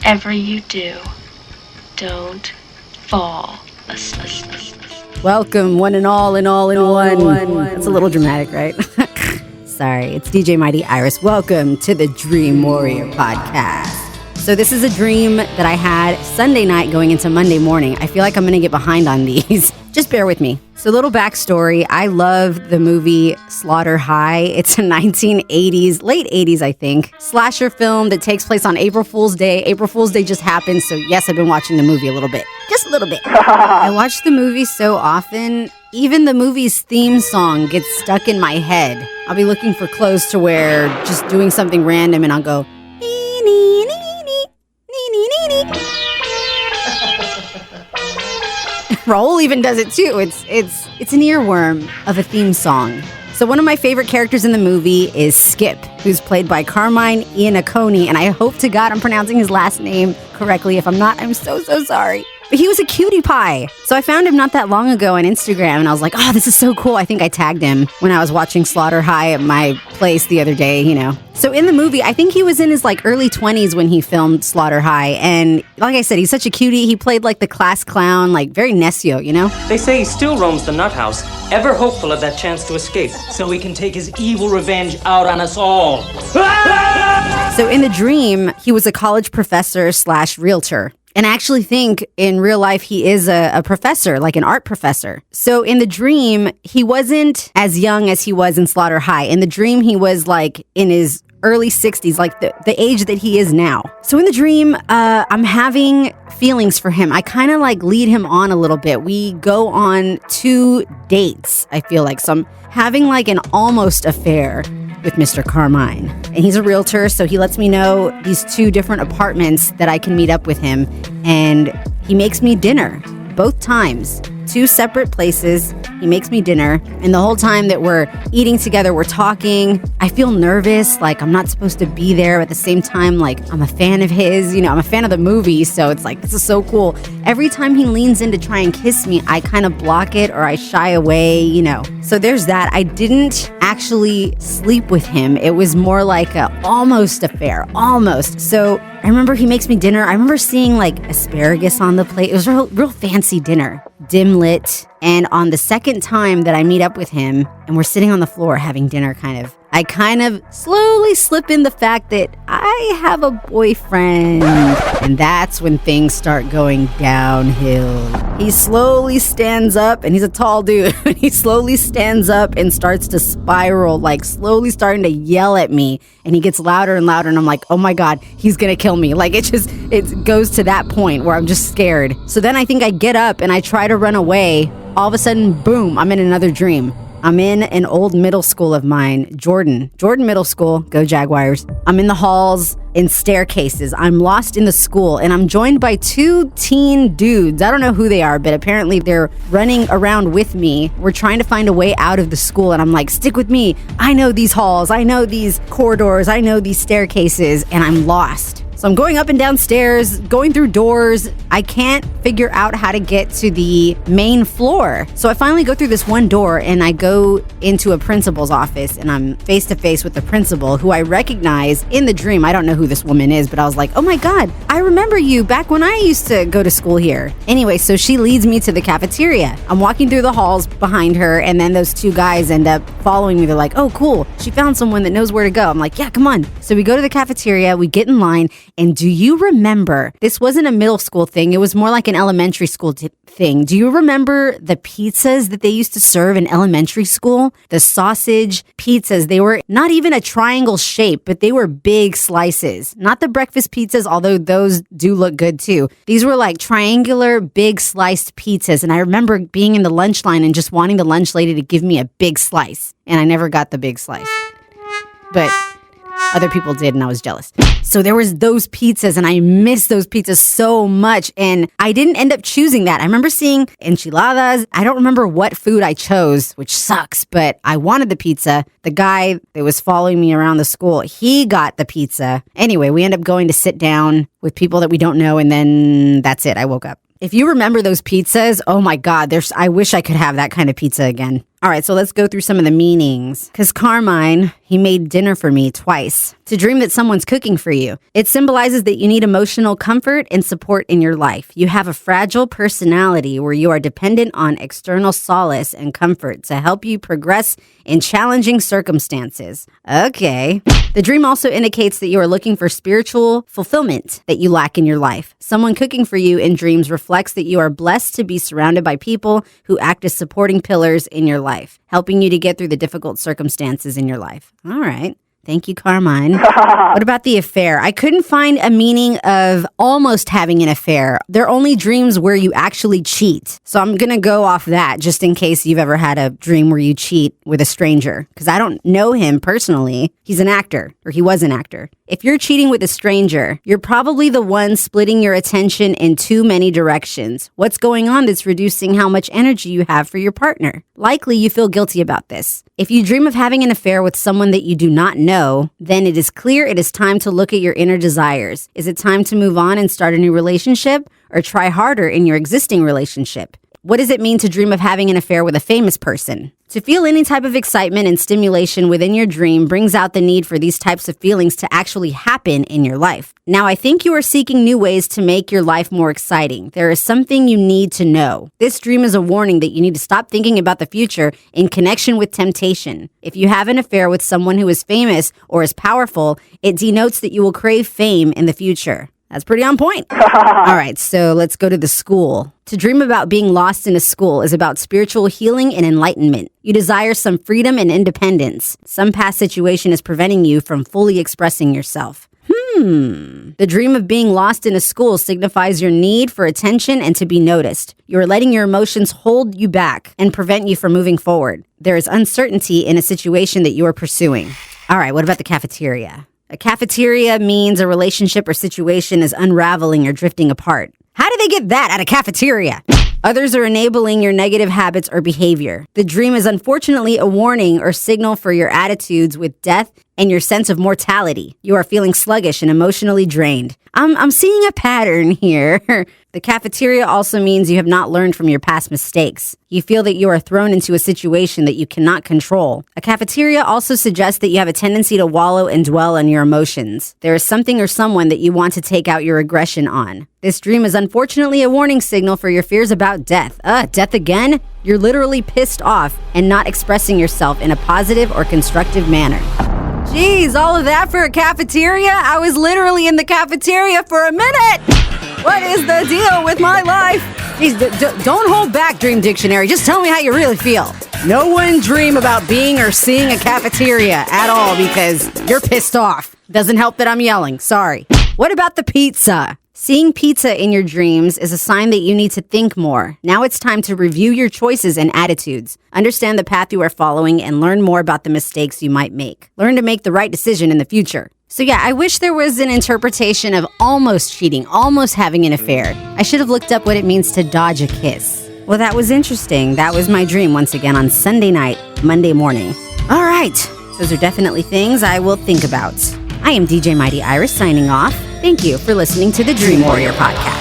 whatever you do, don't fall asleep. Welcome, one and all in one. That's a little dramatic, right? Sorry, it's DJ Mighty Iris. Welcome to the Dream Warrior Podcast. So this is a dream that I had Sunday night going into Monday morning. I feel like I'm going to get behind on these. Just bear with me. So a little backstory. I love the movie Slaughter High. It's a 1980s, late 80s, I think, slasher film that takes place on April Fool's Day. April Fool's Day just happened, so yes, I've been watching the movie a little bit. Just a little bit. I watch the movie so often, even the movie's theme song gets stuck in my head. I'll be looking for clothes to wear, just doing something random, and I'll go, nee, nee, nee, nee, nee, nee, nee, nee. Raul even does it too. It's an earworm of a theme song. So one of my favorite characters in the movie is Skip, who's played by Carmine Iannaccone, and I hope to God I'm pronouncing his last name correctly. If I'm not, I'm so sorry. But he was a cutie pie. So I found him not that long ago on Instagram, and I was like, oh, this is so cool. I think I tagged him when I was watching Slaughter High at my place the other day, you know. So in the movie, I think he was in his early 20s when he filmed Slaughter High. And like I said, he's such a cutie. He played the class clown, very necio, you know? They say he still roams the nut house, ever hopeful of that chance to escape, so he can take his evil revenge out on us all. So in the dream, he was a college professor / realtor. And I actually think in real life, he is a professor, an art professor. So in the dream, he wasn't as young as he was in Slaughter High. In the dream, he was in his early 60s, the age that he is now. So in the dream, I'm having feelings for him. I kind of lead him on a little bit. We go on 2 dates, I feel like. So I'm having an almost affair with Mr. Carmine. And he's a realtor, so he lets me know these 2 different apartments that I can meet up with him. And he makes me dinner both times. 2 separate places. He makes me dinner. And the whole time that we're eating together, we're talking. I feel nervous, I'm not supposed to be there. At the same time, I'm a fan of his. You know, I'm a fan of the movie, so it's this is so cool. Every time he leans in to try and kiss me, I kind of block it or I shy away, you know. So there's that. I didn't actually sleep with him. It was more like a almost affair, almost. So I remember he makes me dinner. I remember seeing asparagus on the plate. It was a real fancy dinner, dim lit. And on the second time that I meet up with him and we're sitting on the floor having dinner I kind of slowly slip in the fact that I have a boyfriend. And that's when things start going downhill. He slowly stands up, and he's a tall dude. He slowly stands up and starts to spiral, slowly starting to yell at me. And he gets louder and louder, and I'm like, oh my God, he's gonna kill me. It goes to that point where I'm just scared. So then I think I get up and I try to run away. All of a sudden, boom, I'm in another dream. I'm in an old middle school of mine, Jordan Middle School, go Jaguars. I'm in the halls, in staircases. I'm lost in the school, and I'm joined by 2 teen dudes. I don't know who they are, but apparently they're running around with me. We're trying to find a way out of the school, and I'm like, stick with me. I know these halls. I know these corridors. I know these staircases, and I'm lost. So I'm going up and down stairs, going through doors. I can't figure out how to get to the main floor. So I finally go through this one door and I go into a principal's office and I'm face to face with the principal who I recognize in the dream. I don't know who this woman is, but I was like, oh my God, I remember you back when I used to go to school here. Anyway, so she leads me to the cafeteria. I'm walking through the halls behind her and then those 2 guys end up following me. They're like, oh, cool. She found someone that knows where to go. I'm like, yeah, come on. So we go to the cafeteria, we get in line. And do you remember, this wasn't a middle school thing, it was more like an elementary school thing. Do you remember the pizzas that they used to serve in elementary school? The sausage pizzas, they were not even a triangle shape, but they were big slices. Not the breakfast pizzas, although those do look good too. These were triangular, big sliced pizzas. And I remember being in the lunch line and just wanting the lunch lady to give me a big slice. And I never got the big slice. But other people did, and I was jealous. So there was those pizzas, and I missed those pizzas so much, and I didn't end up choosing that. I remember seeing enchiladas. I don't remember what food I chose, which sucks, but I wanted the pizza. The guy that was following me around the school, he got the pizza. Anyway, we end up going to sit down with people that we don't know, and then that's it. I woke up. If you remember those pizzas, oh my God, I wish I could have that kind of pizza again. All right, so let's go through some of the meanings. Because Carmine, he made dinner for me twice. To dream that someone's cooking for you. It symbolizes that you need emotional comfort and support in your life. You have a fragile personality where you are dependent on external solace and comfort to help you progress in challenging circumstances. Okay. The dream also indicates that you are looking for spiritual fulfillment that you lack in your life. Someone cooking for you in dreams reflects that you are blessed to be surrounded by people who act as supporting pillars in your life, helping you to get through the difficult circumstances in your life. All right. Thank you, Carmine. What about the affair? I couldn't find a meaning of almost having an affair. They're only dreams where you actually cheat. So I'm going to go off that just in case you've ever had a dream where you cheat with a stranger. Because I don't know him personally. He's an actor, or he was an actor. If you're cheating with a stranger, you're probably the one splitting your attention in too many directions. What's going on that's reducing how much energy you have for your partner? Likely you feel guilty about this. If you dream of having an affair with someone that you do not know, then it is clear it is time to look at your inner desires. Is it time to move on and start a new relationship, or try harder in your existing relationship? What does it mean to dream of having an affair with a famous person? To feel any type of excitement and stimulation within your dream brings out the need for these types of feelings to actually happen in your life. Now, I think you are seeking new ways to make your life more exciting. There is something you need to know. This dream is a warning that you need to stop thinking about the future in connection with temptation. If you have an affair with someone who is famous or is powerful, it denotes that you will crave fame in the future. That's pretty on point. All right, so let's go to the school. To dream about being lost in a school is about spiritual healing and enlightenment. You desire some freedom and independence. Some past situation is preventing you from fully expressing yourself. The dream of being lost in a school signifies your need for attention and to be noticed. You are letting your emotions hold you back and prevent you from moving forward. There is uncertainty in a situation that you are pursuing. All right, what about the cafeteria? A cafeteria means a relationship or situation is unraveling or drifting apart. How do they get that at a cafeteria? Others are enabling your negative habits or behavior. The dream is unfortunately a warning or signal for your attitudes with death and your sense of mortality. You are feeling sluggish and emotionally drained. I'm seeing a pattern here. The cafeteria also means you have not learned from your past mistakes. You feel that you are thrown into a situation that you cannot control. A cafeteria also suggests that you have a tendency to wallow and dwell on your emotions. There is something or someone that you want to take out your aggression on. This dream is unfortunately a warning signal for your fears about death. Death again? You're literally pissed off and not expressing yourself in a positive or constructive manner. Jeez, all of that for a cafeteria? I was literally in the cafeteria for a minute! What is the deal with my life? Jeez, don't hold back, Dream Dictionary. Just tell me how you really feel. No one dream about being or seeing a cafeteria at all because you're pissed off. Doesn't help that I'm yelling. Sorry. What about the pizza? Seeing pizza in your dreams is a sign that you need to think more. Now it's time to review your choices and attitudes. Understand the path you are following and learn more about the mistakes you might make. Learn to make the right decision in the future. So yeah, I wish there was an interpretation of almost cheating, almost having an affair. I should have looked up what it means to dodge a kiss. Well, that was interesting. That was my dream once again on Sunday night, Monday morning. All right, those are definitely things I will think about. I am DJ Mighty Iris signing off. Thank you for listening to the Dream Warrior Podcast.